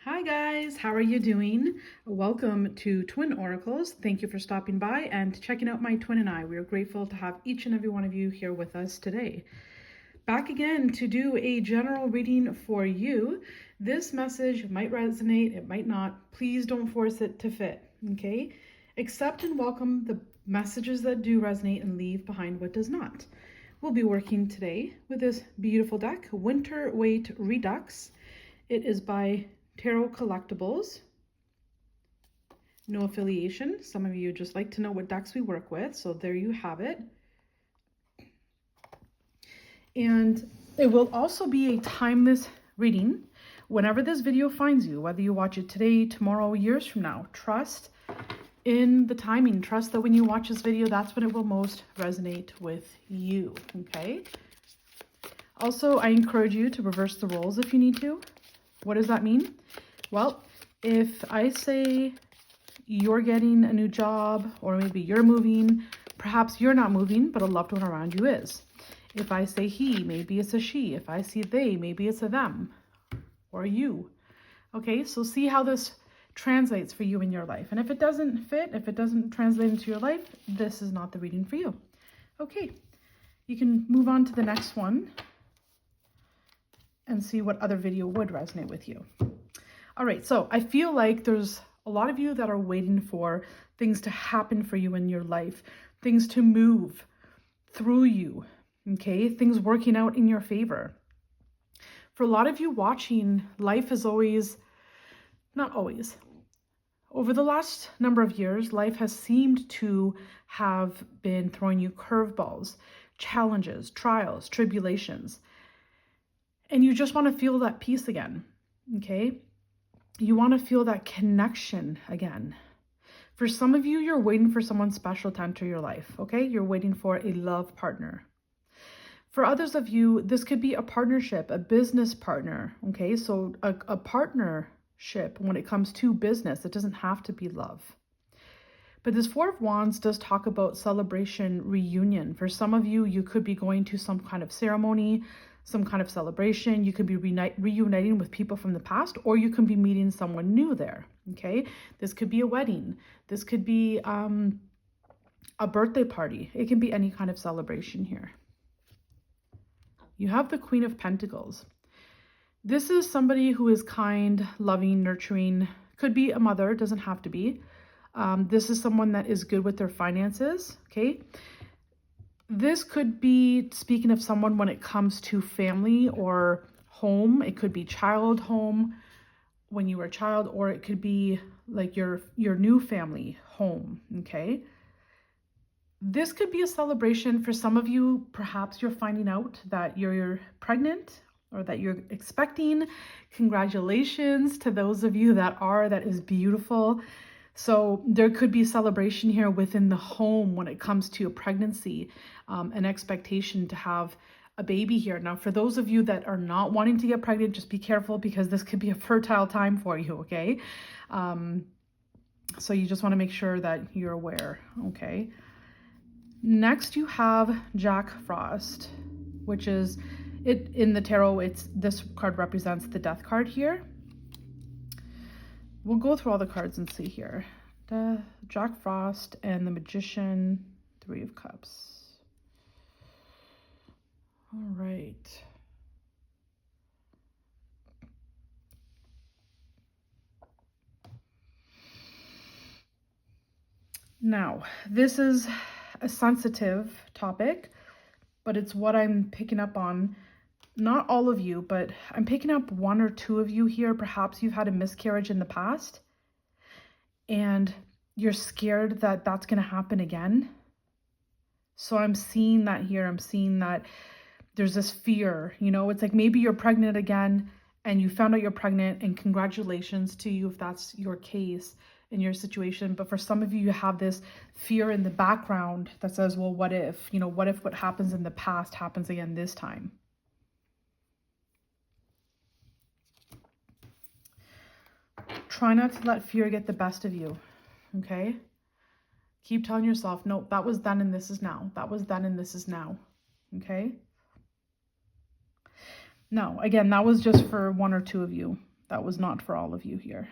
Hi guys, how are you doing? Welcome to Twin Oracles. Thank you for stopping by and checking out my twin and I. We are grateful to have each and every one of you here with us today. Back again to do a general reading for you. This message might resonate, it might not. Please don't force it to fit, okay? Accept and welcome the messages that do resonate and leave behind what does not. We'll be working today with this beautiful deck, Winter Weight Redux. It is by Tarot Collectibles. No affiliation. Some of you just like to know what decks we work with, so there you have it. And it will also be a timeless reading whenever this video finds you, whether you watch it today, tomorrow, years from now. Trust in the timing. Trust that when you watch this video, that's when it will most resonate with you, okay? Also, I encourage you to reverse the roles if you need to. What does that mean? Well, if I say you're getting a new job, or maybe you're moving, perhaps you're not moving, but a loved one around you is. If I say he, maybe it's a she. If I see they, maybe it's a them or you. Okay, so see how this translates for you in your life. And if it doesn't fit, if it doesn't translate into your life, this is not the reading for you. Okay, you can move on to the next one and see what other video would resonate with you. All right, so I feel like there's a lot of you that are waiting for things to happen for you in your life, things to move through you, okay? Things working out in your favor. For a lot of you watching, life is always, not always, over the last number of years, life has seemed to have been throwing you curveballs, challenges, trials, tribulations. And you just want to feel that peace again, okay? You want to feel that connection again. For some of you, you're waiting for someone special to enter your life, okay? You're waiting for a love partner. For others of you, this could be a partnership, a business partner, okay? So a partnership when it comes to business, it doesn't have to be love. But this Four of Wands does talk about celebration, reunion. For some of you, you could be going to some kind of ceremony, some kind of celebration. You could be reuniting with people from the past, or you can be meeting someone new there, okay? This could be a wedding. This could be a birthday party. It can be any kind of celebration here. You have the Queen of Pentacles. This is somebody who is kind, loving, nurturing. Could be a mother, doesn't have to be. This is someone that is good with their finances, okay? This could be speaking of someone when it comes to family or home. It could be child home when you were a child, or it could be like your new family home, okay? This could be a celebration for some of you. Perhaps you're finding out that you're pregnant or that you're expecting. Congratulations to those of you that are. That is beautiful. So there could be celebration here within the home when it comes to a pregnancy, an expectation to have a baby here. Now, for those of you that are not wanting to get pregnant, just be careful because this could be a fertile time for you, okay? So you just want to make sure that you're aware, okay? Next, you have Jack Frost, which is, in the tarot, this card represents the Death card here. We'll go through all the cards and see here. Jack Frost and the Magician, Three of Cups. All right. Now, this is a sensitive topic, but it's what I'm picking up on. Not all of you, but I'm picking up one or two of you here. Perhaps you've had a miscarriage in the past and you're scared that that's going to happen again. So I'm seeing that here. I'm seeing that there's this fear, you know, it's like maybe you're pregnant again and you found out you're pregnant, and congratulations to you if that's your case in your situation. But for some of you, you have this fear in the background that says, well, what if, you know, what if what happens in the past happens again this time? Try not to let fear get the best of you, okay? Keep telling yourself, no, that was then and this is now. That was then and this is now, okay? No, again, that was just for one or two of you. That was not for all of you here.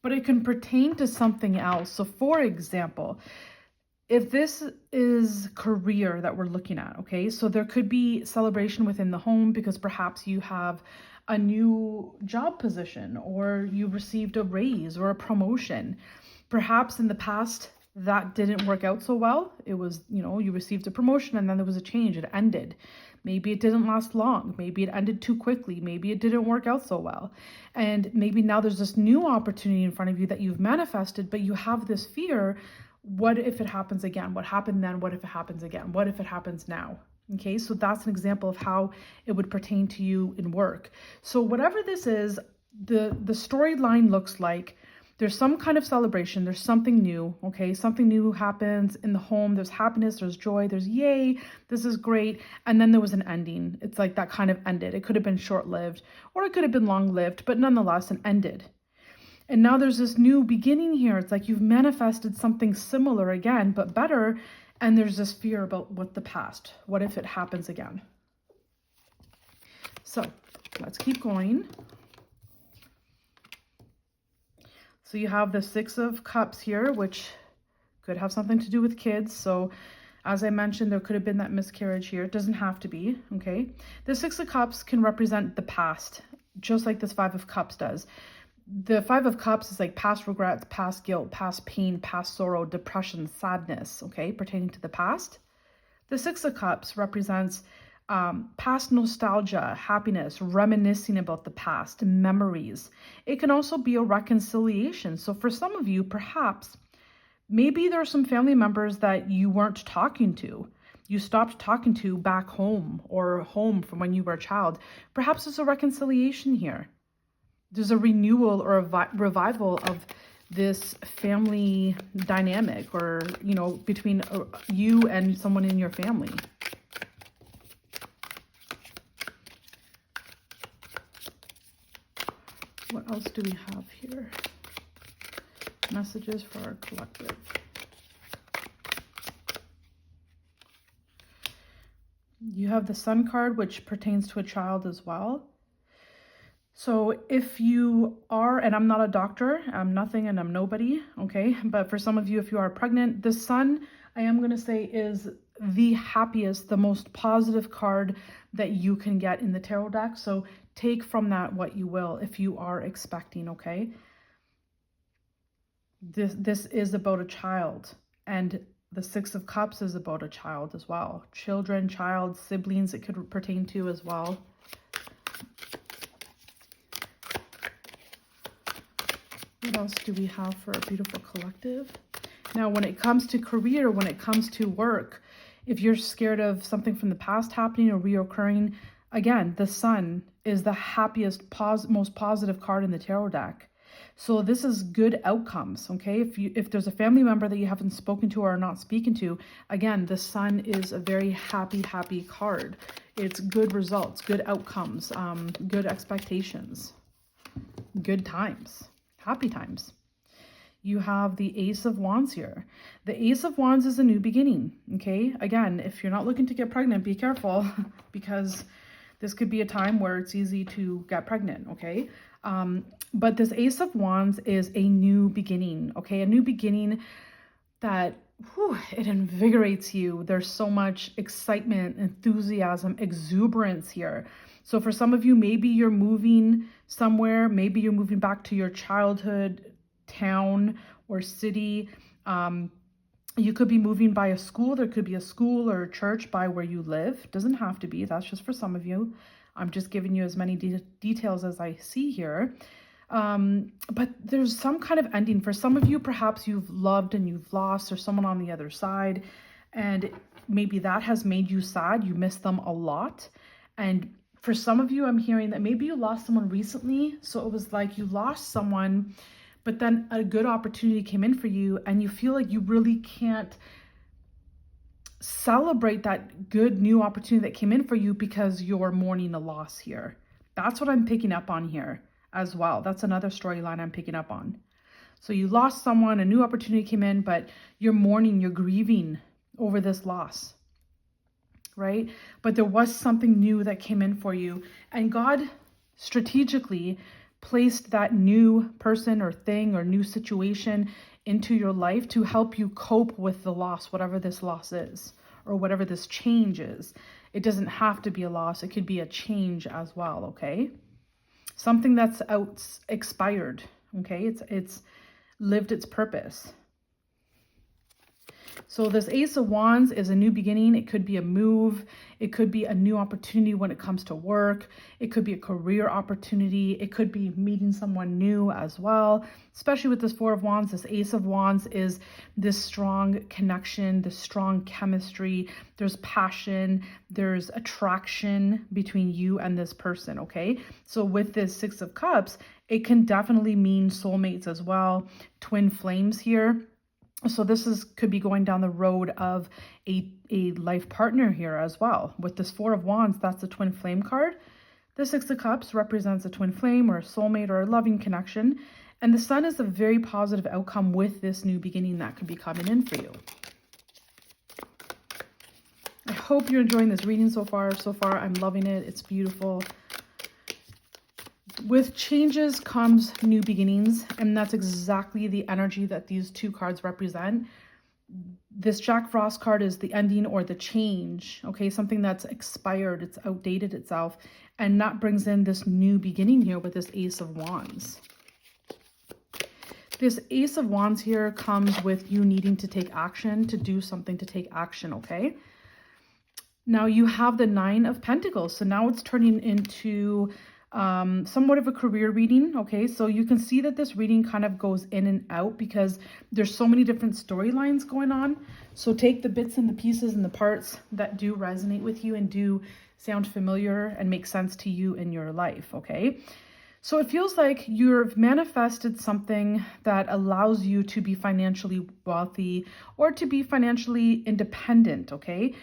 But it can pertain to something else. So for example, if this is career that we're looking at, okay, so there could be celebration within the home because perhaps you have a new job position or you received a raise or a promotion. Perhaps in the past that didn't work out so well. It was, you received a promotion and then there was a change. It ended. Maybe it didn't last long. Maybe it ended too quickly. Maybe it didn't work out so well. And maybe now there's this new opportunity in front of you that you've manifested, but you have this fear. What if it happens again? What happened then? What if it happens again? What if it happens now? Okay, so that's an example of how it would pertain to you in work. So whatever this is, the storyline looks like there's some kind of celebration, there's something new, okay? Something new happens in the home, there's happiness, there's joy, there's yay, this is great. And then there was an ending. It's like that kind of ended. It could have been short-lived or it could have been long-lived, but nonetheless, it ended. And now there's this new beginning here. It's like you've manifested something similar again, but better. And there's this fear about what the past, what if it happens again? So let's keep going. So you have the Six of Cups here, which could have something to do with kids. So as I mentioned, there could have been that miscarriage here. It doesn't have to be, okay? The Six of Cups can represent the past, just like this Five of Cups does. The Five of Cups is like past regrets, past guilt, past pain, past sorrow, depression, sadness, okay, pertaining to the past. The Six of Cups represents past nostalgia, happiness, reminiscing about the past, memories. It can also be a reconciliation. So for some of you, perhaps, maybe there are some family members that you weren't talking to. You stopped talking to back home or home from when you were a child. Perhaps there's a reconciliation here. There's a renewal or a revival of this family dynamic or, between you and someone in your family. What else do we have here? Messages for our collective. You have the Sun card, which pertains to a child as well. So if you are, and I'm not a doctor, I'm nothing and I'm nobody, okay? But for some of you, if you are pregnant, the Sun, I am going to say, is the happiest, the most positive card that you can get in the tarot deck. So take from that what you will if you are expecting, okay? This is about a child, and the Six of Cups is about a child as well. Children, child, siblings, it could pertain to as well. What else do we have for a beautiful collective? Now, when it comes to career, when it comes to work, if you're scared of something from the past happening or reoccurring, again, the Sun is the happiest, most positive card in the tarot deck. So this is good outcomes, okay? If there's a family member that you haven't spoken to or are not speaking to, again, the Sun is a very happy card. It's good results, good outcomes, good expectations, good times, happy times. You have the Ace of Wands here. The Ace of Wands is a new beginning, okay? Again, if you're not looking to get pregnant, be careful because this could be a time where it's easy to get pregnant, okay? But this Ace of Wands is a new beginning, okay? A new beginning that, it invigorates you. There's so much excitement, enthusiasm, exuberance here. So for some of you, maybe you're moving somewhere. Maybe you're moving back to your childhood town or city. You could be moving by a school. There could be a school or a church by where you live. Doesn't have to be. That's just for some of you. I'm just giving you as many details as I see here. But there's some kind of ending. For some of you, perhaps you've loved and you've lost. There's someone on the other side. And maybe that has made you sad. You miss them a lot. And for some of you, I'm hearing that maybe you lost someone recently. So it was like you lost someone, but then a good opportunity came in for you and you feel like you really can't celebrate that good new opportunity that came in for you because you're mourning a loss here. That's what I'm picking up on here as well. That's another storyline I'm picking up on. So you lost someone, a new opportunity came in, but you're mourning, you're grieving over this loss. right? But there was something new that came in for you, and God strategically placed that new person or thing or new situation into your life to help you cope with the loss, whatever this loss is, or whatever this change is. It doesn't have to be a loss. It could be a change as well, okay? Something that's expired, okay? It's lived its purpose. So this Ace of Wands is a new beginning. It could be a move. It could be a new opportunity when it comes to work. It could be a career opportunity. It could be meeting someone new as well. Especially with this Four of Wands, this Ace of Wands is this strong connection, this strong chemistry. There's passion. There's attraction between you and this person, okay? So with this Six of Cups, it can definitely mean soulmates as well. Twin flames here. So this could be going down the road of a life partner here as well. With this Four of Wands, that's the twin flame card. The Six of Cups represents a twin flame or a soulmate or a loving connection. And the Sun is a very positive outcome with this new beginning that could be coming in for you. I hope you're enjoying this reading so far. So far, I'm loving it. It's beautiful. With changes comes new beginnings, and that's exactly the energy that these two cards represent. This Jack Frost card is the ending or the change, okay? Something that's expired, it's outdated itself, and that brings in this new beginning here with this Ace of Wands. This Ace of Wands here comes with you needing to take action, to do something, to take action, okay? Now you have the Nine of Pentacles, so now it's turning into somewhat of a career reading, okay? So you can see that this reading kind of goes in and out because there's so many different storylines going on. So take the bits and the pieces and the parts that do resonate with you and do sound familiar and make sense to you in your life, okay? So it feels like you've manifested something that allows you to be financially wealthy or to be financially independent, okay,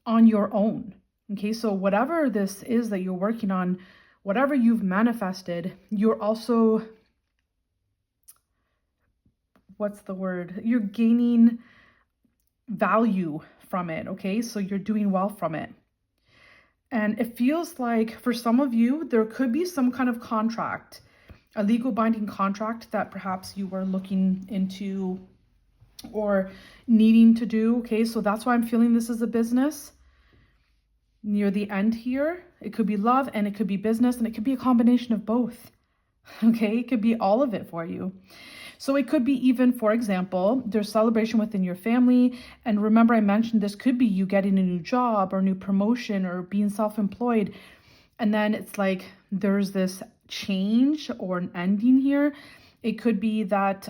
on your own, okay? So whatever this is that you're working on, whatever you've manifested, you're also, you're gaining value from it, okay? So you're doing well from it. And it feels like for some of you, there could be some kind of contract, a legal binding contract that perhaps you were looking into or needing to do, okay? So that's why I'm feeling this is a business. Near the end here, it could be love and it could be business and it could be a combination of both, okay? It could be all of it for you. So it could be even, for example, there's celebration within your family. And remember I mentioned this could be you getting a new job or new promotion or being self-employed. And then it's like there's this change or an ending here. It could be that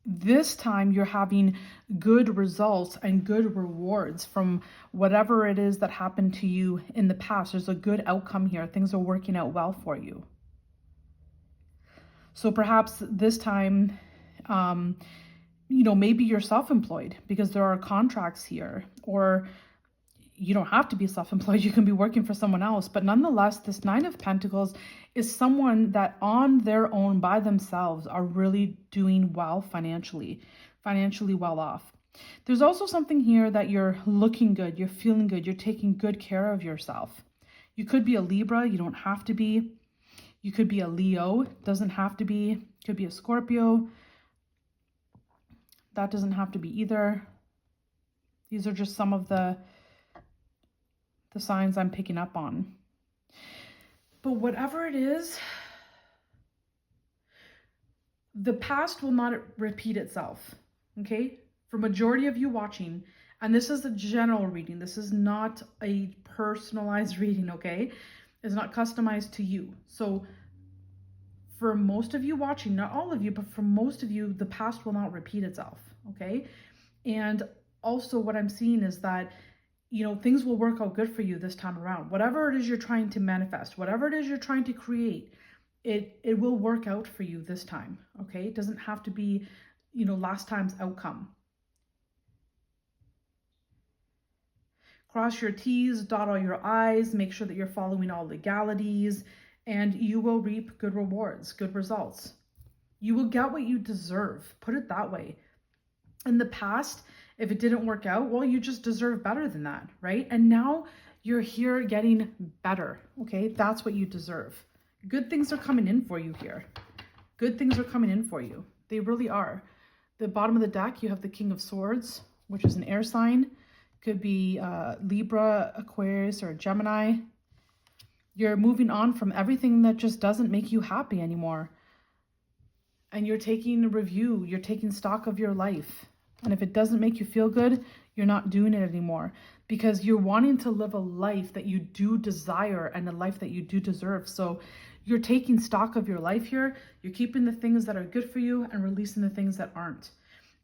this time you're having good results and good rewards from whatever it is that happened to you in the past. There's a good outcome here. Things are working out well for you. So perhaps this time, maybe you're self-employed because there are contracts here, or you don't have to be self-employed. You can be working for someone else. But nonetheless, this Nine of Pentacles is someone that on their own, by themselves, are really doing well financially well off. There's also something here that you're looking good, you're feeling good, you're taking good care of yourself. You could be a Libra, you don't have to be. You could be a Leo, doesn't have to be. Could be a Scorpio. That doesn't have to be either. These are just some of the signs I'm picking up on. But whatever it is, the past will not repeat itself, okay? For majority of you watching, and this is a general reading, this is not a personalized reading, okay? It's not customized to you. So for most of you watching, not all of you, but for most of you, the past will not repeat itself, okay? And also what I'm seeing is that things will work out good for you this time around. Whatever it is you're trying to manifest, whatever it is you're trying to create, it will work out for you this time, okay? It doesn't have to be, last time's outcome. Cross your T's, dot all your I's, make sure that you're following all legalities, and you will reap good rewards, good results. You will get what you deserve, put it that way. In the past, If it didn't work out, well, you just deserve better than that, right? And now you're here getting better, okay? That's what you deserve. Good things are coming in for you here. Good things are coming in for you. They really are. The bottom of the deck, you have the King of Swords, which is an air sign. Could be Libra, Aquarius, or Gemini. You're moving on from everything that just doesn't make you happy anymore. And you're taking a review. You're taking stock of your life. And if it doesn't make you feel good, you're not doing it anymore, because you're wanting to live a life that you do desire and a life that you do deserve. So you're taking stock of your life here. You're keeping the things that are good for you and releasing the things that aren't.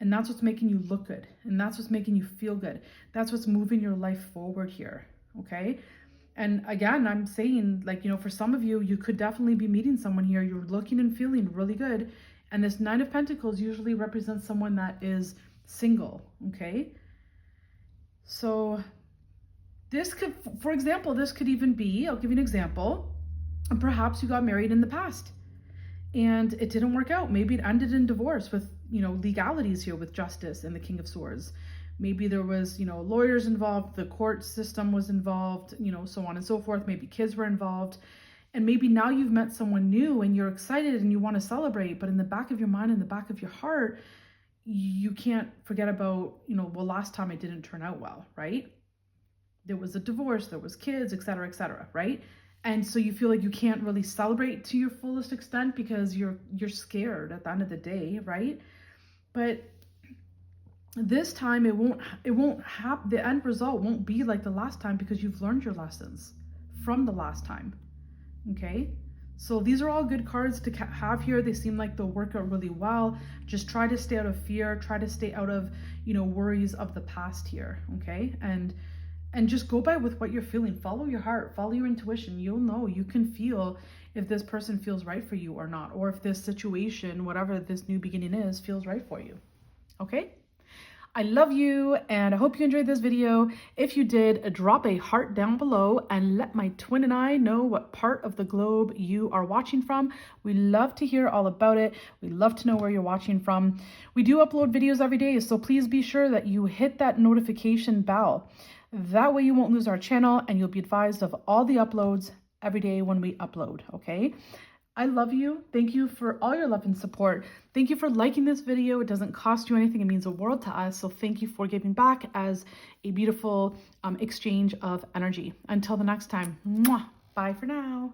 And that's what's making you look good. And that's what's making you feel good. That's what's moving your life forward here. Okay. And again, I'm saying, like, for some of you, you could definitely be meeting someone here. You're looking and feeling really good. And this Nine of Pentacles usually represents someone that is single. Okay. So this could, for example, this could even be, I'll give you an example. Perhaps you got married in the past and it didn't work out. Maybe it ended in divorce with, legalities here with Justice and the King of Swords. Maybe there was, lawyers involved, the court system was involved, so on and so forth. Maybe kids were involved. And maybe now you've met someone new and you're excited and you want to celebrate, but in the back of your mind, in the back of your heart, you can't forget about, well, last time it didn't turn out well, right? There was a divorce, there was kids, etc., right? And so you feel like you can't really celebrate to your fullest extent because you're scared at the end of the day, right? But this time it won't have, the end result won't be like the last time, because you've learned your lessons from the last time. Okay, so these are all good cards to have here. They seem like they'll work out really well. Just try to stay out of fear, try to stay out of, worries of the past here. Okay, and just go by with what you're feeling. Follow your heart, follow your intuition. You'll know, you can feel if this person feels right for you or not, or if this situation, whatever this new beginning is, feels right for you. Okay, I love you, and I hope you enjoyed this video. If you did, drop a heart down below and let my twin and I know what part of the globe you are watching from. We love to hear all about it. We love to know where you're watching from. We do upload videos every day, so please be sure that you hit that notification bell. That way you won't lose our channel and you'll be advised of all the uploads every day when we upload, okay? I love you. Thank you for all your love and support. Thank you for liking this video. It doesn't cost you anything. It means the world to us. So thank you for giving back as a beautiful exchange of energy. Until the next time, mwah, bye for now.